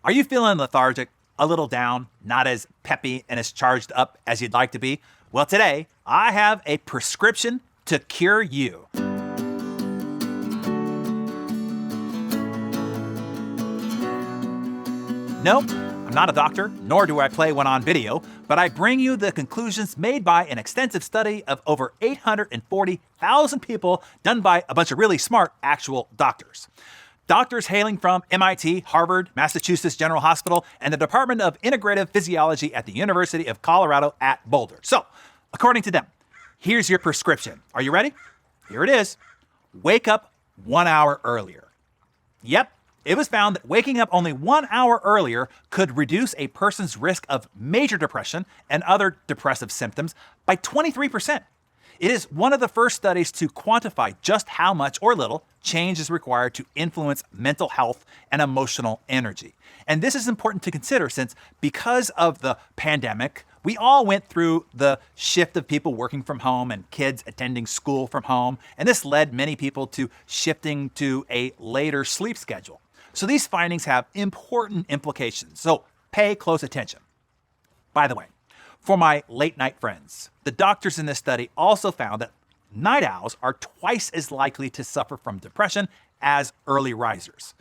Are you feeling lethargic, a little down, not as peppy and as charged up as you'd like to be? Well, today I have a prescription to cure you. Nope, I'm not a doctor, nor do I play one on video, but I bring you the conclusions made by an extensive study of over 840,000 people done by a bunch of really smart actual doctors. Doctors hailing from MIT, Harvard, Massachusetts General Hospital, and the Department of Integrative Physiology at the University of Colorado at Boulder. So, according to them, here's your prescription. Are you ready? Here it is. Wake up 1 hour earlier. Yep. It was found that waking up only 1 hour earlier could reduce a person's risk of major depression and other depressive symptoms by 23%. It is one of the first studies to quantify just how much or little change is required to influence mental health and emotional energy. And this is important to consider since because of the pandemic, we all went through the shift of people working from home and kids attending school from home, and this led many people to shifting to a later sleep schedule. So these findings have important implications, so pay close attention. By the way, for my late night friends, the doctors in this study also found that night owls are twice as likely to suffer from depression as early risers,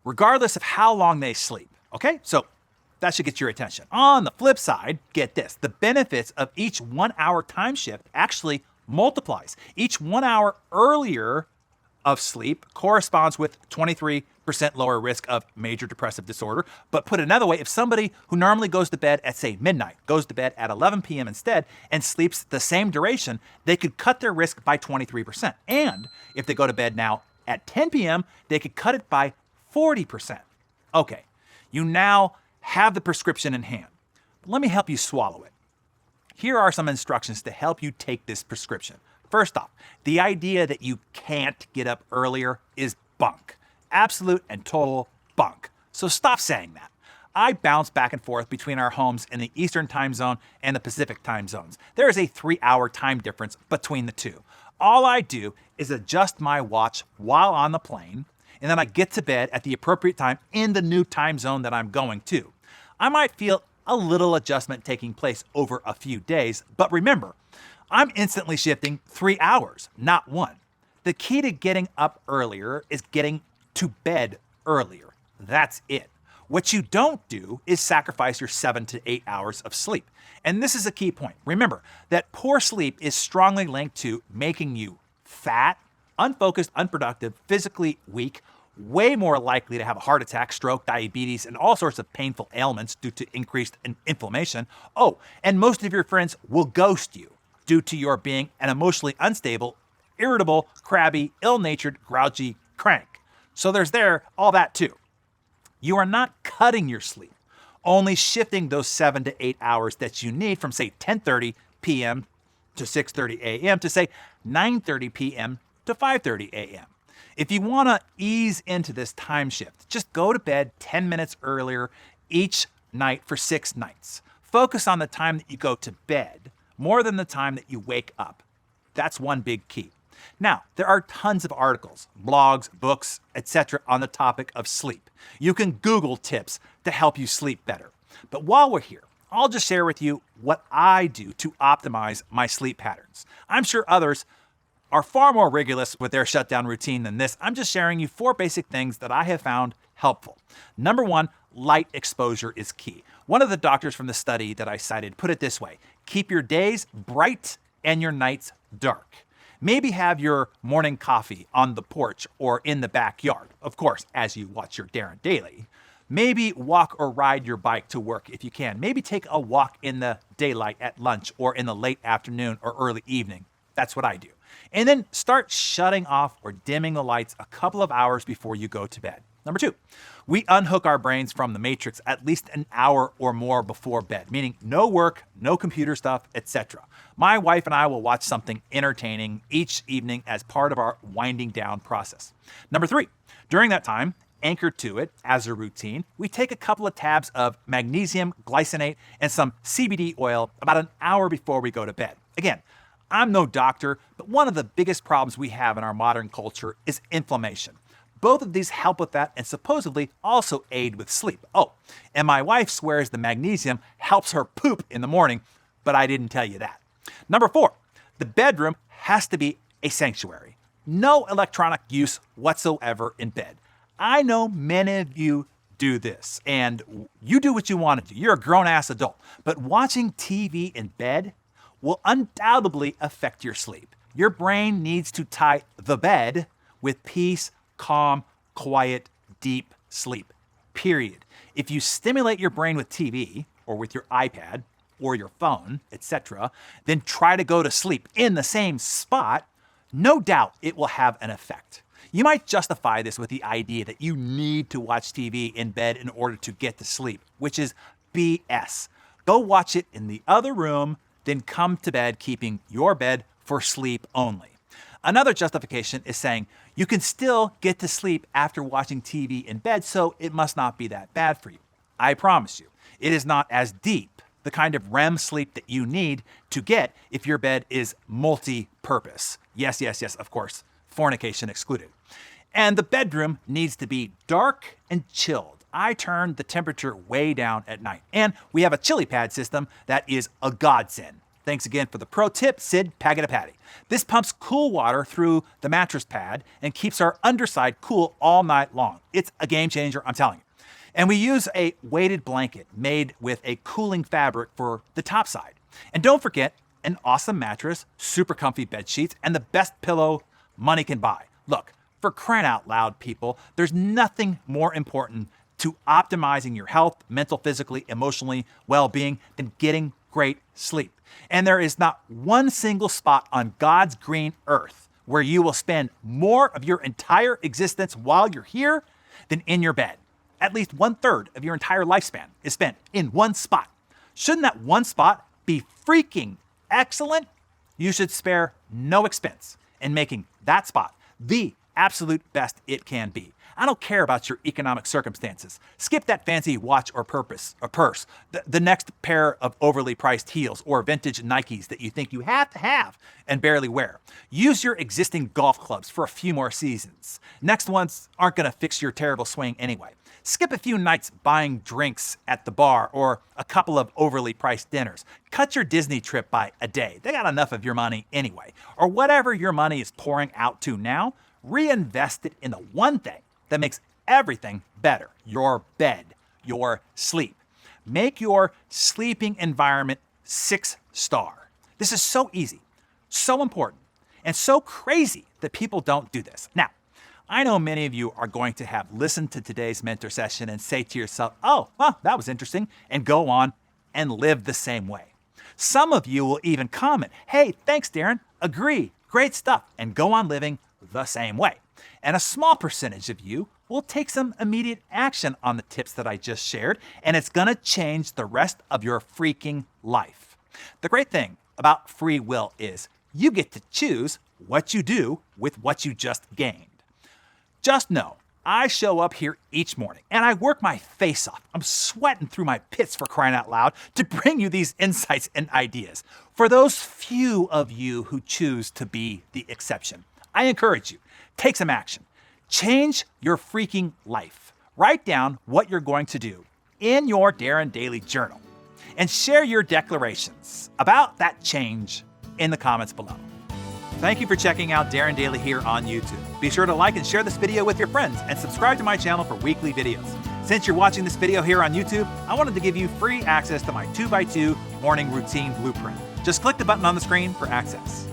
regardless of how long they sleep. Okay, so that should get your attention. On the flip side, get this, the benefits of each 1 hour time shift actually multiplies. Each 1 hour earlier of sleep corresponds with 23% lower risk of major depressive disorder. But put another way, if somebody who normally goes to bed at, say, midnight, goes to bed at 11 p.m. instead and sleeps the same duration, they could cut their risk by 23%. And if they go to bed now at 10 p.m., they could cut it by 40%. Okay, you now have the prescription in hand. But let me help you swallow it. Here are some instructions to help you take this prescription. First off, the idea that you can't get up earlier is bunk. Absolute and total bunk. So stop saying that. I bounce back and forth between our homes in the Eastern time zone and the Pacific time zones. There is a 3-hour time difference between the two. All I do is adjust my watch while on the plane, and then I get to bed at the appropriate time in the new time zone that I'm going to. I might feel a little adjustment taking place over a few days, but remember, I'm instantly shifting 3 hours, not one. The key to getting up earlier is getting to bed earlier. That's it. What you don't do is sacrifice your 7 to 8 hours of sleep. And this is a key point. Remember that poor sleep is strongly linked to making you fat, unfocused, unproductive, physically weak, way more likely to have a heart attack, stroke, diabetes, and all sorts of painful ailments due to increased inflammation. Oh, and most of your friends will ghost you due to your being an emotionally unstable, irritable, crabby, ill-natured, grouchy crank. So there's all that too. You are not cutting your sleep, only shifting those 7 to 8 hours that you need from, say, 10:30 p.m. to 6:30 a.m. to, say, 9:30 p.m. to 5:30 a.m. If you want to ease into this time shift, just go to bed 10 minutes earlier each night for 6 nights. Focus on the time that you go to bed more than the time that you wake up. That's one big key. Now, there are tons of articles, blogs, books, etc. on the topic of sleep. You can Google tips to help you sleep better. But while we're here, I'll just share with you what I do to optimize my sleep patterns. I'm sure others are far more rigorous with their shutdown routine than this. I'm just sharing you 4 basic things that I have found helpful. Number 1, light exposure is key. One of the doctors from the study that I cited put it this way: keep your days bright and your nights dark. Maybe have your morning coffee on the porch or in the backyard, of course, as you watch your Darren Daily. Maybe walk or ride your bike to work if you can. Maybe take a walk in the daylight at lunch or in the late afternoon or early evening. That's what I do. And then start shutting off or dimming the lights a couple of hours before you go to bed. Number 2, we unhook our brains from the matrix at least an hour or more before bed, meaning no work, no computer stuff, etc. My wife and I will watch something entertaining each evening as part of our winding down process. Number 3, during that time, anchored to it as a routine, we take a couple of tabs of magnesium glycinate and some CBD oil about an hour before we go to bed. Again, I'm no doctor, but one of the biggest problems we have in our modern culture is inflammation. Both of these help with that and supposedly also aid with sleep. Oh, and my wife swears the magnesium helps her poop in the morning, but I didn't tell you that. Number 4, the bedroom has to be a sanctuary. No electronic use whatsoever in bed. I know many of you do this, and you do what you want to do. You're a grown-ass adult. But watching TV in bed will undoubtedly affect your sleep. Your brain needs to tie the bed with peace, calm, quiet, deep sleep, period. If you stimulate your brain with TV or with your iPad or your phone, etc., then try to go to sleep in the same spot, no doubt it will have an effect. You might justify this with the idea that you need to watch TV in bed in order to get to sleep, which is BS. Go watch it in the other room, then come to bed keeping your bed for sleep only. Another justification is saying you can still get to sleep after watching TV in bed, so it must not be that bad for you. I promise you, it is not as deep, the kind of REM sleep that you need to get if your bed is multi-purpose. Yes, of course, fornication excluded. And the bedroom needs to be dark and chilled. I turn the temperature way down at night. And we have a chili pad system that is a godsend. Thanks again for the pro tip, Sid Pagatapatty. This pumps cool water through the mattress pad and keeps our underside cool all night long. It's a game changer, I'm telling you. And we use a weighted blanket made with a cooling fabric for the top side. And don't forget, an awesome mattress, super comfy bed sheets, and the best pillow money can buy. Look, for crying out loud, people, there's nothing more important to optimizing your health, mental, physically, emotionally, well-being than getting great sleep. And there is not one single spot on God's green earth where you will spend more of your entire existence while you're here than in your bed. At least 1/3 of your entire lifespan is spent in one spot. Shouldn't that one spot be freaking excellent? You should spare no expense in making that spot the absolute best it can be. I don't care about your economic circumstances. Skip that fancy watch or purse, the next pair of overly priced heels or vintage Nikes that you think you have to have and barely wear. Use your existing golf clubs for a few more seasons. Next ones aren't going to fix your terrible swing anyway. Skip a few nights buying drinks at the bar or a couple of overly priced dinners. Cut your Disney trip by a day. They got enough of your money anyway. Or whatever your money is pouring out to now, reinvest it in the one thing that makes everything better: your bed, your sleep. Make your sleeping environment 6-star. This is so easy, so important, and so crazy that people don't do this. Now, I know many of you are going to have listened to today's mentor session and say to yourself, oh, well, that was interesting, and go on and live the same way. Some of you will even comment, hey, thanks, Darren, agree, great stuff, and go on living the same way. And a small percentage of you will take some immediate action on the tips that I just shared, and it's gonna change the rest of your freaking life. The great thing about free will is you get to choose what you do with what you just gained. Just know, I show up here each morning and I work my face off. I'm sweating through my pits, for crying out loud, to bring you these insights and ideas. For those few of you who choose to be the exception, I encourage you, take some action. Change your freaking life. Write down what you're going to do in your Darren Daily Journal and share your declarations about that change in the comments below. Thank you for checking out Darren Daily here on YouTube. Be sure to like and share this video with your friends and subscribe to my channel for weekly videos. Since you're watching this video here on YouTube, I wanted to give you free access to my 2x2 morning routine blueprint. Just click the button on the screen for access.